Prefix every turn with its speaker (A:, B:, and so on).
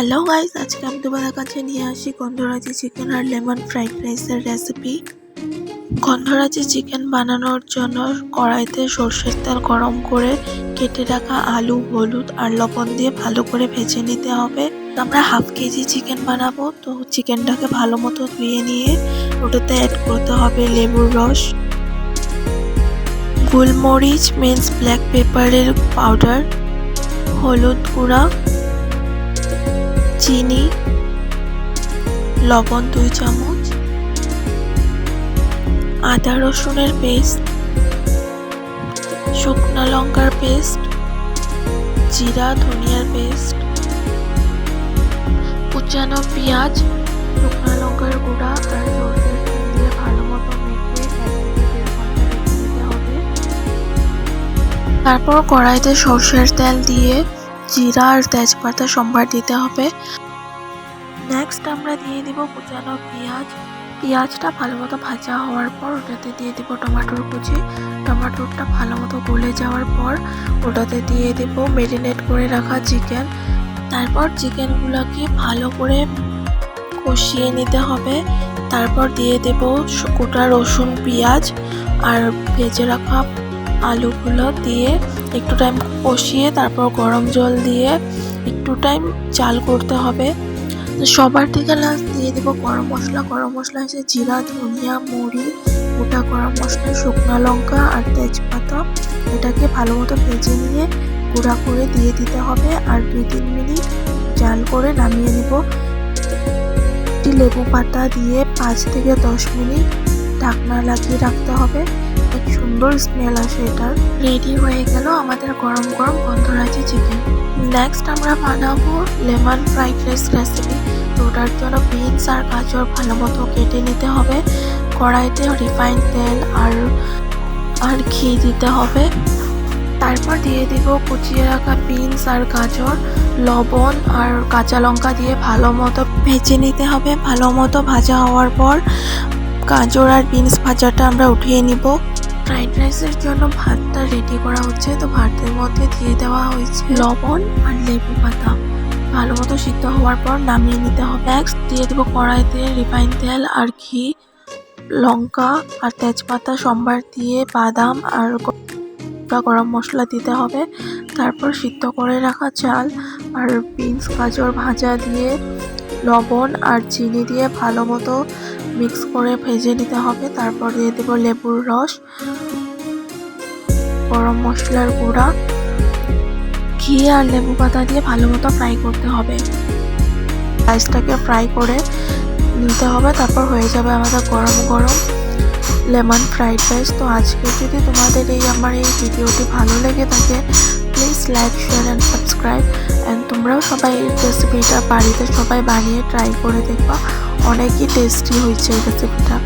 A: Hello guys, আজকে আমি তোমাদের কাছে নিয়ে আসি গন্ধরাজি চিকেন আর লেমন ফ্রাইড রাইসের রেসিপি। গন্ধরাজি চিকেন বানানোর জন্য কড়াইতে সর্ষের তেল গরম করে কেটে রাখা আলু, হলুদ আর লবণ দিয়ে ভালো করে ভেজে নিতে হবে। আমরা হাফ কেজি চিকেন বানাবো, তো চিকেনটাকে ভালো মতো ধুয়ে নিয়ে ওটাতে অ্যাড করতে হবে লেবুর রস, গোলমরিচ মিন্স ব্ল্যাক পেপারের পাউডার, হলুদ গুঁড়া, চিনি, লবণ 2 চামচ, আদা রসুনের পেস্ট, শুকনো লঙ্কার পেস্ট, জিরা ধনিয়ার পেস্ট, কুচানো পেঁয়াজ, শুকনো লঙ্কার গুঁড়া আর সরষের তেল দিয়ে ভালো মতো মেখে 1 থেকে 1.5 ঘন্টা রেখে দিতে হবে। তারপর কড়াইতে সরষের তেল দিয়ে জিরা আর তেজপাতা সম্বার দিতে হবে। নেক্সট আমরা দিয়ে দিব কুচানো পেঁয়াজটা ভালো মতো ভাজা হওয়ার পর ওটাতে দিয়ে দিব টমেটোর কুচি। টমেটোটা ভালো মতো গলে যাওয়ার পর ওটাতে দিয়ে দেব ম্যারিনেট করে রাখা চিকেন। তারপর চিকেনগুলোকে ভালো করে কষিয়ে নিতে হবে। তারপর দিয়ে দেব গোটা রসুন, পেঁয়াজ আর ভেজে রাখা আলুগুলো দিয়ে একটু টাইম কষিয়ে তারপর গরম জল দিয়ে একটু টাইম জাল করতে হবে। সবার থেকে লাস্ট দিয়ে দেবো গরম মশলা হচ্ছে জিরা, ধনিয়া, মৌরি, গোটা গরম মশলা, শুকনো লঙ্কা আর তেজপাতা। এটাকে ভালো মতো ভেজে নিয়ে গুঁড়া করে দিয়ে দিতে হবে আর 2-3 মিনিট জাল করে নামিয়ে নেব। লেবু পাতা দিয়ে 5 থেকে 10 মিনিট ঢাকনা লাগিয়ে রাখতে হবে। এক সুন্দর স্মেল আসে এটার। রেডি হয়ে গেল আমাদের গরম গরম গন্ধরাজি চিকেন। নেক্সট আমরা বানাবো লেমন ফ্রাইড রাইস রেসিপি। তো ওটার জন্য বিনস আর গাজর ভালো মতো কেটে নিতে হবে। কড়াইতে রিফাইন তেল আর ঘি দিতে হবে। তারপর দিয়ে দিব কুচিয়ে রাখা বিনস আর গাজর, লবণ আর কাঁচা লঙ্কা দিয়ে ভালো মতো ভেজে নিতে হবে। ভালো মতো ভাজা হওয়ার পর গাজর আর বিনস ভাজাটা আমরা উঠিয়ে নিব। ফ্রাইড রাইসের জন্য ভাতটা রেডি করা হচ্ছে, তো ভাতের মধ্যে দিয়ে দেওয়া হয়েছে লবণ আর লেবু পাতা। ভালো মতো সিদ্ধ হওয়ার পর নামিয়ে নিতে হবে। নেক্সট দিয়ে দেবো কড়াইতে রিফাইন তেল আর ঘি, লঙ্কা আর তেজপাতা সম্বার দিয়ে বাদাম আর গরম মশলা দিতে হবে। তারপর সিদ্ধ করে রাখা চাল আর বিনস গাজর ভাজা দিয়ে লবণ আর চিনি দিয়ে ভালো মতো মিক্স করে ভেজে নিতে হবে। তারপর দিয়ে দেব লেবুর রস, গরম মশলার গুঁড়া, ঘি আর লেবু পাতা দিয়ে ভালো মতো ফ্রাই করতে হবে। রাইসটাকে ফ্রাই করে নিতে হবে। তারপর হয়ে যাবে আমাদের গরম গরম লেমন ফ্রাইড রাইস। তো আজকে যদি তোমাদের আমার এই ভিডিওটি ভালো লেগে থাকে, please like, share and subscribe. And তোমরাও সবাই এই রেসিপিটা বাড়িতে সবাই বানিয়ে ট্রাই করে দেখবা। অনেকই টেস্টি হয়েছে এই রেসিপিটা।